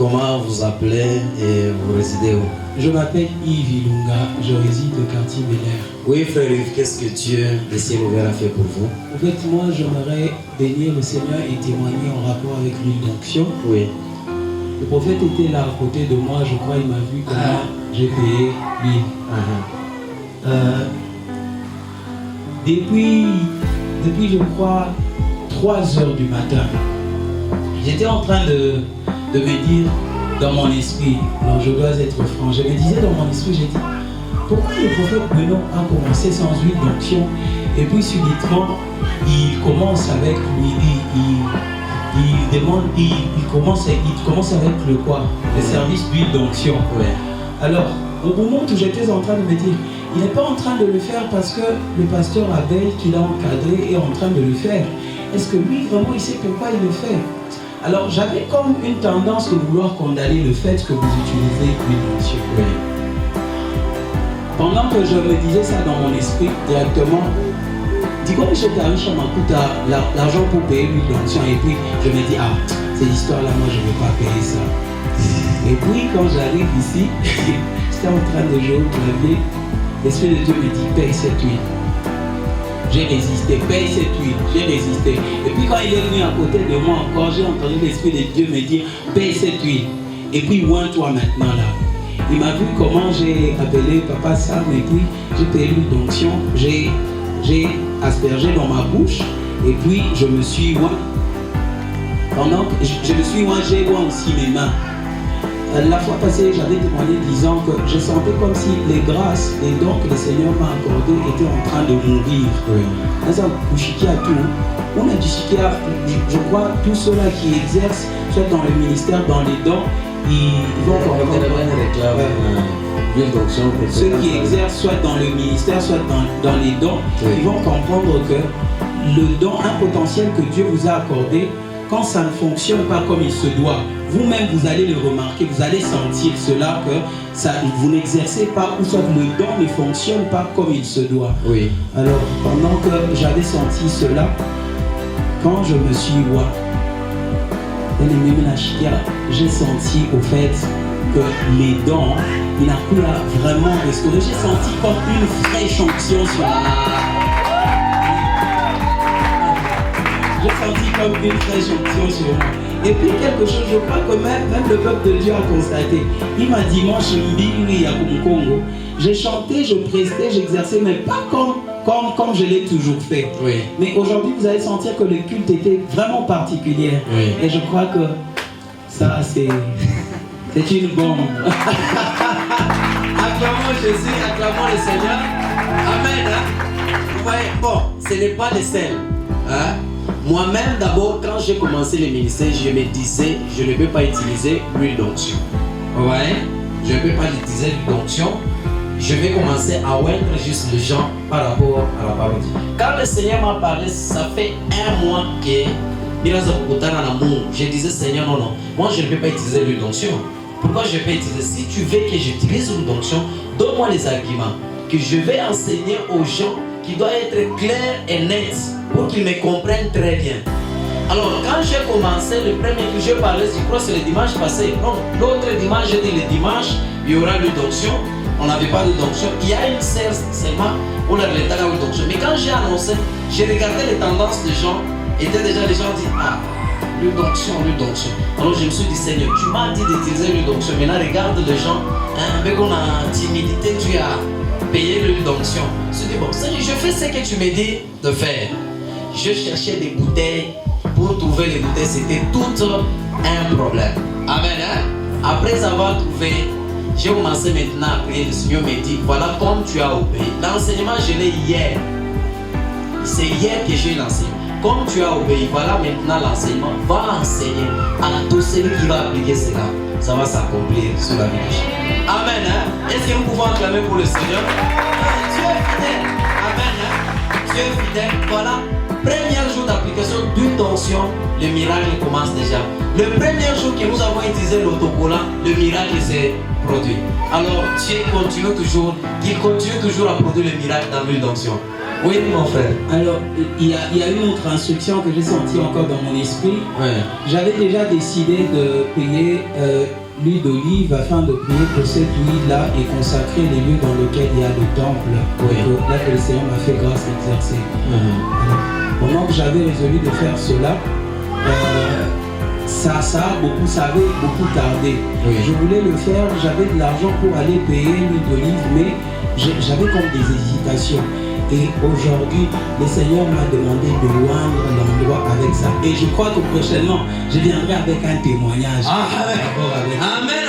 Comment vous appelez et vous résidez où? Je m'appelle Yves Ilunga, je réside au quartier Bel Air. Oui, frère Yves, qu'est-ce que Dieu, le ciel ouvert, a fait pour vous? En fait, moi, j'aimerais bénir le Seigneur et témoigner en rapport avec l'huile d'onction. Oui. Le prophète était là à côté de moi, je crois, il m'a vu comment j'ai payé l'huile. Depuis, je crois, 3 heures du matin, j'étais en train de me dire dans mon esprit, non, je dois être franc, je me disais dans mon esprit, j'ai dit, pourquoi le prophète Benoît a commencé sans huile d'onction et puis subitement, il commence avec lui, il commence avec le quoi? Le service d'huile d'onction. Ouais. Alors, au moment où j'étais en train de me dire, il n'est pas en train de le faire parce que le pasteur Abel qui l'a encadré est en train de le faire. Est-ce que lui, vraiment, il sait pourquoi il le fait? Alors, j'avais comme une tendance de vouloir condamner le fait que vous utilisez l'huile d'onction. Oui. Pendant que je me disais ça dans mon esprit directement, dis-moi que j'étais riche à Makuta, l'argent pour payer l'huile d'onction, et puis je me dis, ah, cette histoire-là, moi, je ne vais pas payer ça. Et puis, quand j'arrive ici, j'étais en train de jouer au clavier, l'Esprit de Dieu me dit, paye cette huile. J'ai résisté, paye cette huile, j'ai résisté. Et puis quand il est venu à côté de moi encore, j'ai entendu l'Esprit de Dieu me dire, paye cette huile. Et puis oins-toi maintenant là. Il m'a vu comment j'ai appelé Papa Sam et puis j'ai payé l'huile d'onction, j'ai aspergé dans ma bouche et puis je me suis oint. Pendant que je me suis oint, j'ai oint aussi mes mains. La fois passée, j'avais témoigné disant que je sentais comme si les grâces, les dons que le Seigneur m'a accordés étaient en train de mourir. Oui. On a du chikia, je crois, tous ceux-là qui exercent, soit dans le ministère, dans les dons, ils vont comprendre. Ceux qui exercent soit dans le ministère, soit dans les dons, oui, ils vont comprendre que le don, un potentiel que Dieu vous a accordé, quand ça ne fonctionne pas comme il se doit, vous-même vous allez le remarquer, vous allez sentir cela que ça, vous n'exercez pas ou soit le don ne fonctionne pas comme il se doit. Oui. Alors pendant que j'avais senti cela, quand je me suis oint, j'ai senti au fait que les dents, il a pu vraiment restaurer. J'ai senti comme une fraîche onction sur moi. J'ai senti comme une fraîche onction sur moi. Et puis quelque chose, je crois que même le peuple de Dieu a constaté. Il m'a dit, moi je suis à Congo. J'ai chanté, je prestais, j'exerçais, mais pas comme je l'ai toujours fait. Oui. Mais aujourd'hui, vous allez sentir que le culte était vraiment particulier. Oui. Et je crois que ça, c'est une bombe. Acclamons Jésus, acclamons le Seigneur. Amen. Hein? Vous voyez, bon, ce n'est pas le sel. Hein? Moi-même, d'abord, quand j'ai commencé le ministère, je me disais, je ne peux pas utiliser l'huile d'onction. Vous voyez? Je ne peux pas utiliser l'huile d'onction. Je vais commencer à oindre juste les gens par rapport à la parole. Quand le Seigneur m'a parlé, ça fait 1 mois que je disais, Seigneur, non, moi je ne peux pas utiliser l'huile d'onction. Pourquoi je peux utiliser? Si tu veux que j'utilise l'huile d'onction, donne-moi les arguments que je vais enseigner aux gens qui doivent être clairs et nets pour qu'ils me comprennent très bien. Alors, quand j'ai commencé, le premier que j'ai parlé, je crois que c'est le dimanche passé. Non, l'autre dimanche, j'ai dit le dimanche, il y aura l'huile d'onction. On n'avait pas d'huile d'onction. Il y a une serre seulement où on a l'huile d'onction. Mais quand j'ai annoncé, j'ai regardé les tendances des gens. Étaient déjà les gens disent, ah, l'huile d'onction, l'huile d'onction. Alors je me suis dit, Seigneur, tu m'as dit d'utiliser l'huile d'onction. Maintenant, regarde les gens, avec on a timidité, tu as payé l'huile d'onction. Je me suis dit, bon, Seigneur, je fais ce que tu me dis de faire. Je cherchais des bouteilles. Pour trouver les bouteilles, c'était tout un problème. Amen. Hein? Après avoir trouvé, j'ai commencé maintenant à prier. Le Seigneur me dit, voilà comme tu as obéi. L'enseignement, je l'ai hier. C'est hier que j'ai l'enseignement. Comme tu as obéi, voilà maintenant l'enseignement. Va enseigner à tout celui qui va appliquer cela. Ça va s'accomplir sur la vie de chacun. Amen. Hein? Est-ce que nous pouvons acclamer pour le Seigneur? Dieu est fidèle. Amen. Hein? Dieu est fidèle. Voilà. Premier jour d'application question d'une tension, le miracle commence déjà. Le premier jour que nous avons utilisé l'autocollant, le miracle s'est produit. Alors Dieu continue toujours, qu'il continue toujours à produire le miracle dans l'huile d'onction. Oui, mon frère. Alors, il y a une autre instruction que j'ai sentie encore dans mon esprit. Ouais. J'avais déjà décidé de payer l'huile d'olive afin de prier pour cette huile-là et consacrer les lieux dans lesquels il y a le temple. Oui. Donc, là que le Seigneur m'a fait grâce d'exercer. Alors, pendant que j'avais résolu de faire cela, ça avait beaucoup tardé. Oui. Je voulais le faire, j'avais de l'argent pour aller payer l'huile d'olive, mais j'avais comme des hésitations. Et aujourd'hui, le Seigneur m'a demandé de loindre l'endroit avec ça. Et je crois que prochainement, je viendrai avec un témoignage. Amen.